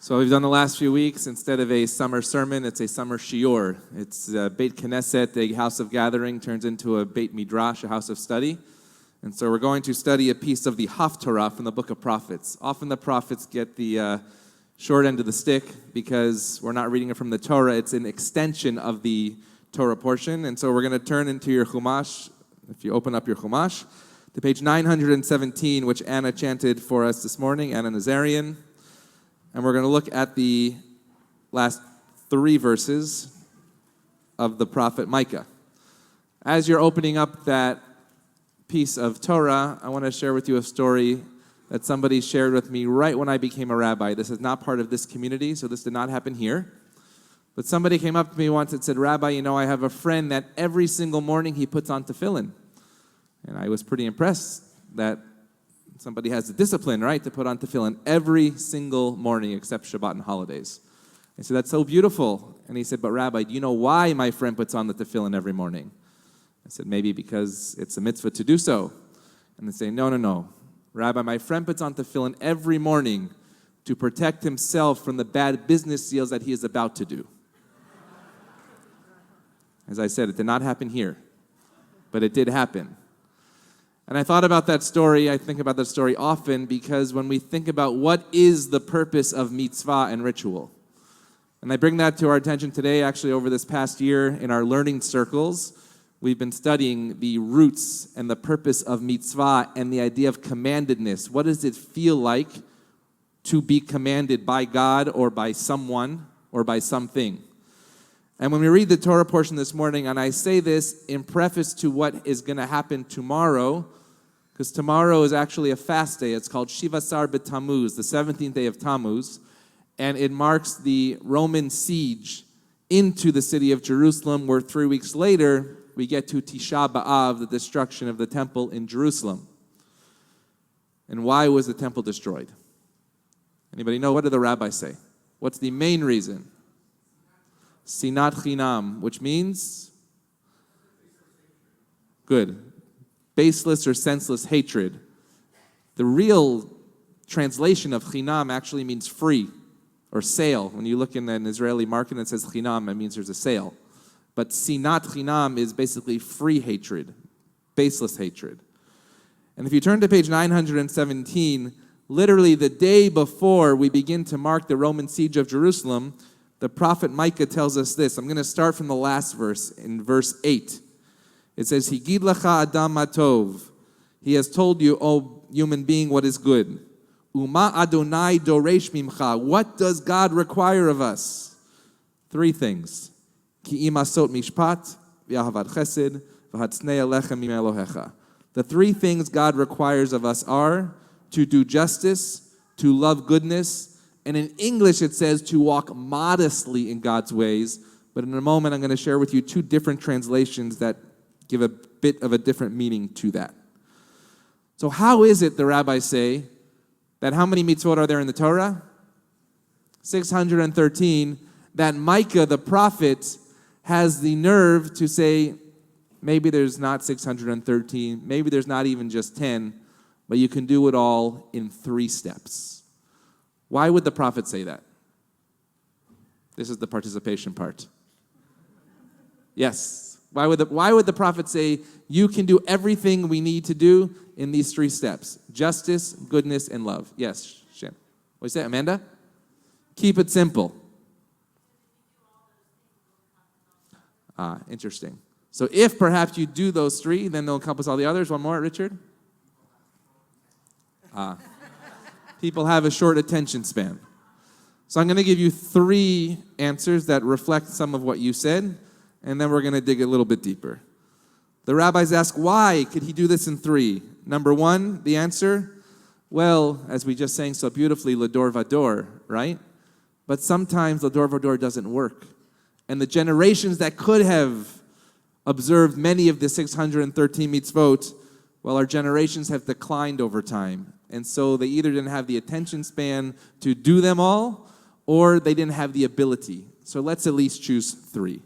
So we've done the last few weeks, instead of a summer sermon, it's a summer shiur. It's Beit Knesset, a house of gathering, turns into a Beit Midrash, a house of study. And so we're going to study a piece of the Haftarah from the book of prophets. Often the prophets get the short end of the stick because we're not reading it from the Torah. It's an extension of the Torah portion. And so we're going to turn into your Chumash, if you open up your Chumash, to page 917, which Anna chanted for us this morning, Anna Nazarian. And we're going to look at the last 3 verses of the prophet Micah. As you're opening up that piece of Torah, I want to share with you a story that somebody shared with me right when I became a rabbi. This is not part of this community, so this did not happen here. But somebody came up to me once and said, Rabbi, you know, I have a friend that every single morning he puts on tefillin. And I was pretty impressed that somebody has the discipline, right, to put on tefillin every single morning except Shabbat and holidays. I said, that's so beautiful. And he said, but Rabbi, do you know why my friend puts on the tefillin every morning? I said, maybe because it's a mitzvah to do so. And they say, no. Rabbi, my friend puts on tefillin every morning to protect himself from the bad business deals that he is about to do. As I said, it did not happen here, but it did happen. And I thought about that story. I think about that story often because when we think about what is the purpose of mitzvah and ritual, and I bring that to our attention today, actually over this past year in our learning circles, we've been studying the roots and the purpose of mitzvah and the idea of commandedness. What does it feel like to be commanded by God or by someone or by something? And when we read the Torah portion this morning, and I say this in preface to what is going to happen tomorrow, because tomorrow is actually a fast day. It's called Shivasar B'Tammuz, the 17th day of Tammuz, and it marks the Roman siege into the city of Jerusalem, where 3 weeks later, we get to Tisha B'Av, the destruction of the temple in Jerusalem. And why was the temple destroyed? Anybody know? What did the rabbis say? What's the main reason? Sinat Chinam, which means? Good. Baseless or senseless hatred. The real translation of Chinam actually means free or sale. When you look in an Israeli market and it says Chinam, it means there's a sale. But Sinat Chinam is basically free hatred, baseless hatred. And if you turn to page 917, literally the day before we begin to mark the Roman siege of Jerusalem, the prophet Micah tells us this. I'm going to start from the last verse, in verse 8. It says, Higid lacha adam matov. He has told you, O human being, what is good. Uma Adonai doresh mimcha. What does God require of us? 3 things. Ki imasot mishpat, v'ahavat chesed, v'hatznei alechem im Elohecha. The 3 things God requires of us are to do justice, to love goodness, and in English it says to walk modestly in God's ways. But in a moment I'm going to share with you 2 different translations that give a bit of a different meaning to that. So how is it, the rabbis say, that how many mitzvot are there in the Torah? 613. That Micah, the prophet, has the nerve to say, maybe there's not 613, maybe there's not even just 10, but you can do it all in 3 steps. Why would the prophet say that? This is the participation part. Yes. Why would the prophet say, you can do everything we need to do in these 3 steps? Justice, goodness, and love. Yes, Shem. What is that, Amanda? Keep it simple. Interesting. So if perhaps you do those 3, then they'll encompass all the others. One more, Richard? People have a short attention span. So I'm going to give you 3 answers that reflect some of what you said, and then we're going to dig a little bit deeper. The rabbis ask, why could he do this in 3? Number 1, the answer, well, as we just sang so beautifully, Lador Vador, right? But sometimes Lador Vador doesn't work. And the generations that could have observed many of the 613 mitzvot, well, our generations have declined over time. And so they either didn't have the attention span to do them all, or they didn't have the ability. So let's at least choose 3.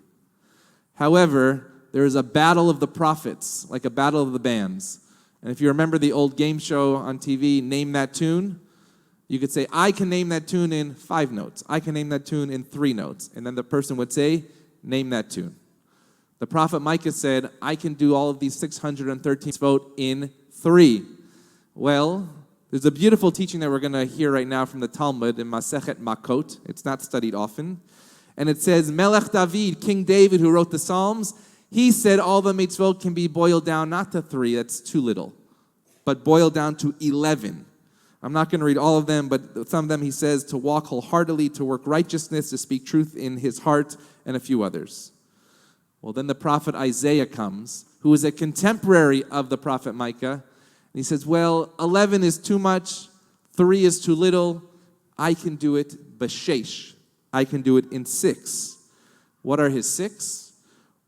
However, there is a battle of the prophets, like a battle of the bands. And if you remember the old game show on TV, Name That Tune, You could say, I can name that tune in 5 notes. I can name that tune in 3 notes. And then the person would say, name that tune. The prophet Micah said, I can do all of these 613 mitzvot in 3. Well, there's a beautiful teaching that we're going to hear right now from the Talmud in Masechet Makot. It's not studied often. And it says, Melech David, King David, who wrote the Psalms, he said all the mitzvot can be boiled down not to 3, that's too little, but boiled down to 11. I'm not going to read all of them, but some of them he says to walk wholeheartedly, to work righteousness, to speak truth in his heart, and a few others. Well, then the prophet Isaiah comes, who is a contemporary of the prophet Micah, and he says, well, 11 is too much, 3 is too little, I can do it b'sheish. I can do it in 6. What are his 6?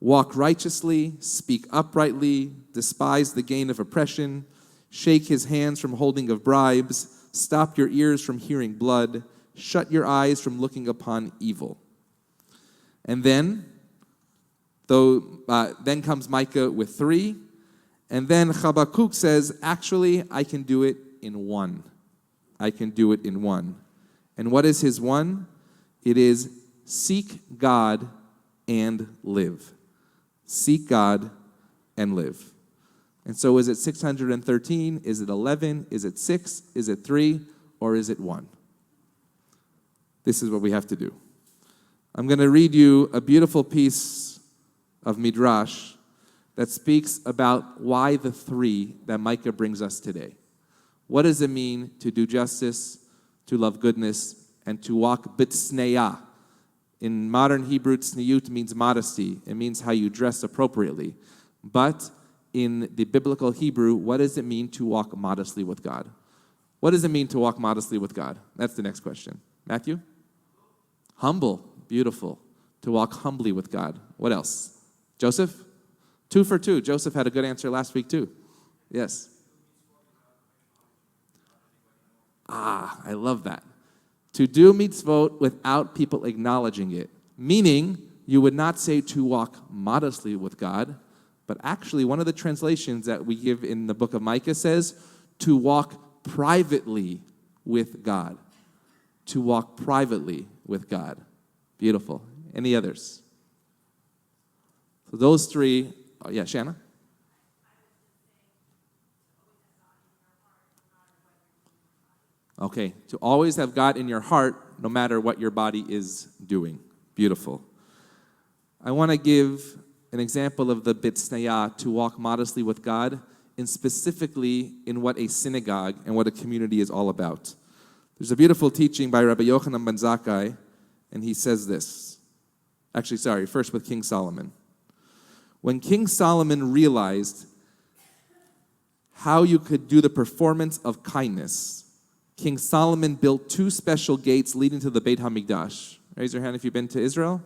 Walk righteously, speak uprightly, despise the gain of oppression, shake his hands from holding of bribes, stop your ears from hearing blood, shut your eyes from looking upon evil. And then comes Micah with 3, and then Habakkuk says, actually, I can do it in 1. I can do it in 1. And what is his 1? It is seek God and live. Seek God and live. And so is it 613? Is it 11? Is it 6? Is it 3? Or is it 1? This is what we have to do. I'm going to read you a beautiful piece of Midrash that speaks about why the 3 that Micah brings us today. What does it mean to do justice, to love goodness, and to walk b'tzneya? In modern Hebrew, tzniut means modesty. It means how you dress appropriately. But in the biblical Hebrew, what does it mean to walk modestly with God? What does it mean to walk modestly with God? That's the next question. Matthew? Humble. Beautiful. To walk humbly with God. What else? Joseph? 2 for 2. Joseph had a good answer last week too. Yes. I love that. To do mitzvot without people acknowledging it. Meaning, you would not say to walk modestly with God, but actually one of the translations that we give in the book of Micah says to walk privately with God. To walk privately with God. Beautiful. Any others? So those 3, yeah, Shanna? Okay, to always have God in your heart no matter what your body is doing. Beautiful. I want to give an example of the b'tzneya, to walk modestly with God, and specifically in what a synagogue and what a community is all about. There's a beautiful teaching by Rabbi Yochanan ben Zakkai, and he says this. Actually, sorry, first with King Solomon. When King Solomon realized how you could do the performance of kindness, King Solomon built 2 special gates leading to the Beit HaMikdash. Raise your hand if you've been to Israel.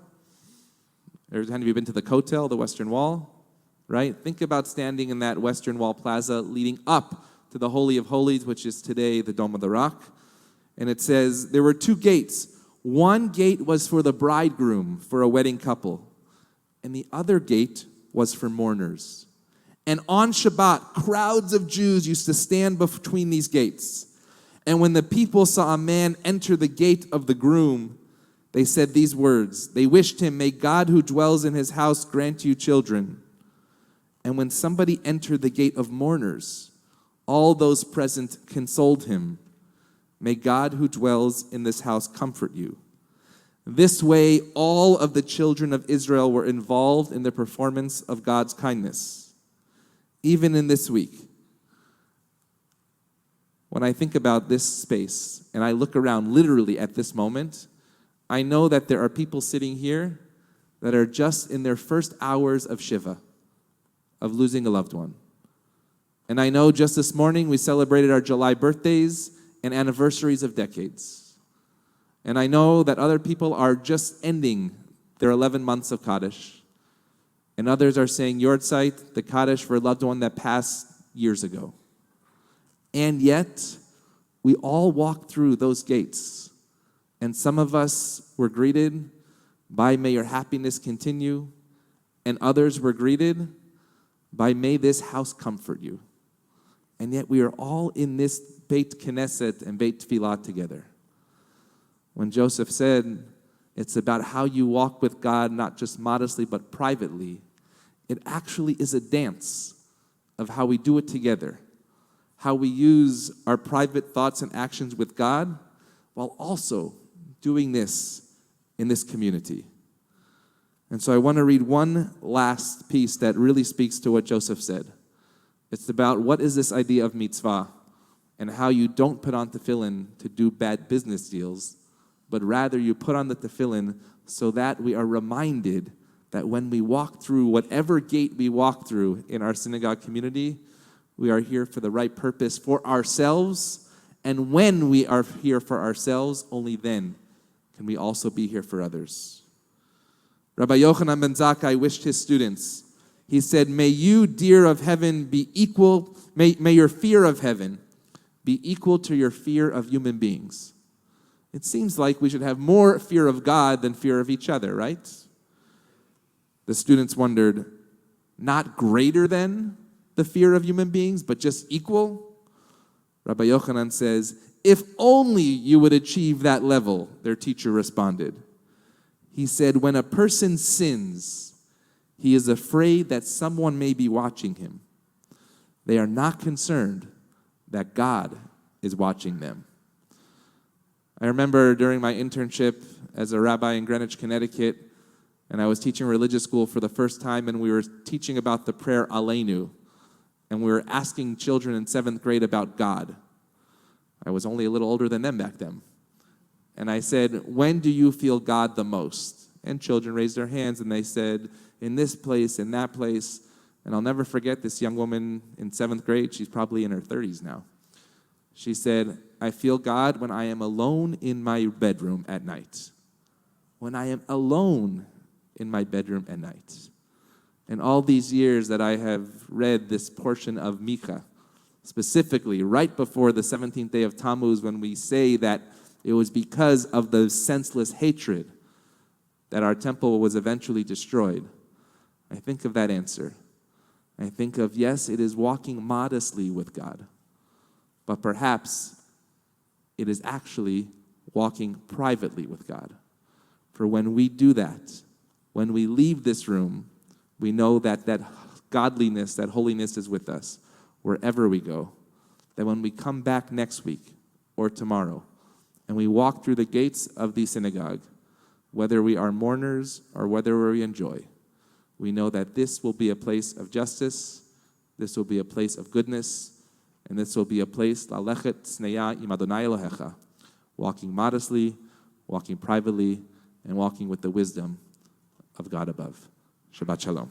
Raise your hand if you've been to the Kotel, the Western Wall. Right? Think about standing in that Western Wall plaza leading up to the Holy of Holies, which is today the Dome of the Rock. And it says there were 2 gates. One gate was for the bridegroom, for a wedding couple. And the other gate was for mourners. And on Shabbat, crowds of Jews used to stand between these gates. And when the people saw a man enter the gate of the groom, they said these words. They wished him, may God who dwells in his house grant you children. And when somebody entered the gate of mourners, all those present consoled him. May God who dwells in this house comfort you. This way, all of the children of Israel were involved in the performance of God's kindness. Even in this week, when I think about this space and I look around literally at this moment, I know that there are people sitting here that are just in their first hours of Shiva, of losing a loved one. And I know just this morning we celebrated our July birthdays and anniversaries of decades. And I know that other people are just ending their 11 months of Kaddish. And others are saying Yortzeit, the Kaddish for a loved one that passed years ago. And yet, we all walked through those gates. And some of us were greeted by may your happiness continue. And others were greeted by may this house comfort you. And yet we are all in this Beit Knesset and Beit Tfilah together. When Joseph said, it's about how you walk with God, not just modestly, but privately, it actually is a dance of how we do it together, how we use our private thoughts and actions with God while also doing this in this community. And so I want to read one last piece that really speaks to what Joseph said. It's about what is this idea of mitzvah and how you don't put on tefillin to do bad business deals, but rather you put on the tefillin so that we are reminded that when we walk through whatever gate we walk through in our synagogue community, we are here for the right purpose for ourselves. And when we are here for ourselves, only then can we also be here for others. Rabbi Yochanan ben Zakkai wished his students, he said, may you, dear of heaven, be equal, may your fear of heaven be equal to your fear of human beings. It seems like we should have more fear of God than fear of each other, right? The students wondered, not greater than the fear of human beings, but just equal? Rabbi Yochanan says, if only you would achieve that level, their teacher responded. He said, when a person sins, he is afraid that someone may be watching him. They are not concerned that God is watching them. I remember during my internship as a rabbi in Greenwich, Connecticut, and I was teaching religious school for the first time, and we were teaching about the prayer Aleinu, and we were asking children in 7th grade about God. I was only a little older than them back then. And I said, when do you feel God the most? And children raised their hands, and they said, in this place, in that place. And I'll never forget this young woman in 7th grade. She's probably in her 30s now. She said, I feel God when I am alone in my bedroom at night. When I am alone in my bedroom at night. And all these years that I have read this portion of Micha, specifically right before the 17th day of Tammuz, when we say that it was because of the senseless hatred that our temple was eventually destroyed, I think of that answer. I think of, yes, it is walking modestly with God, but perhaps it is actually walking privately with God. For when we do that, when we leave this room, we know that that godliness, that holiness is with us wherever we go. That when we come back next week or tomorrow and we walk through the gates of the synagogue, whether we are mourners or whether we enjoy, we know that this will be a place of justice, this will be a place of goodness, and this will be a place, lalechet sneya im Adonai Elohecha, walking modestly, walking privately, and walking with the wisdom of God above. Shabbat Shalom.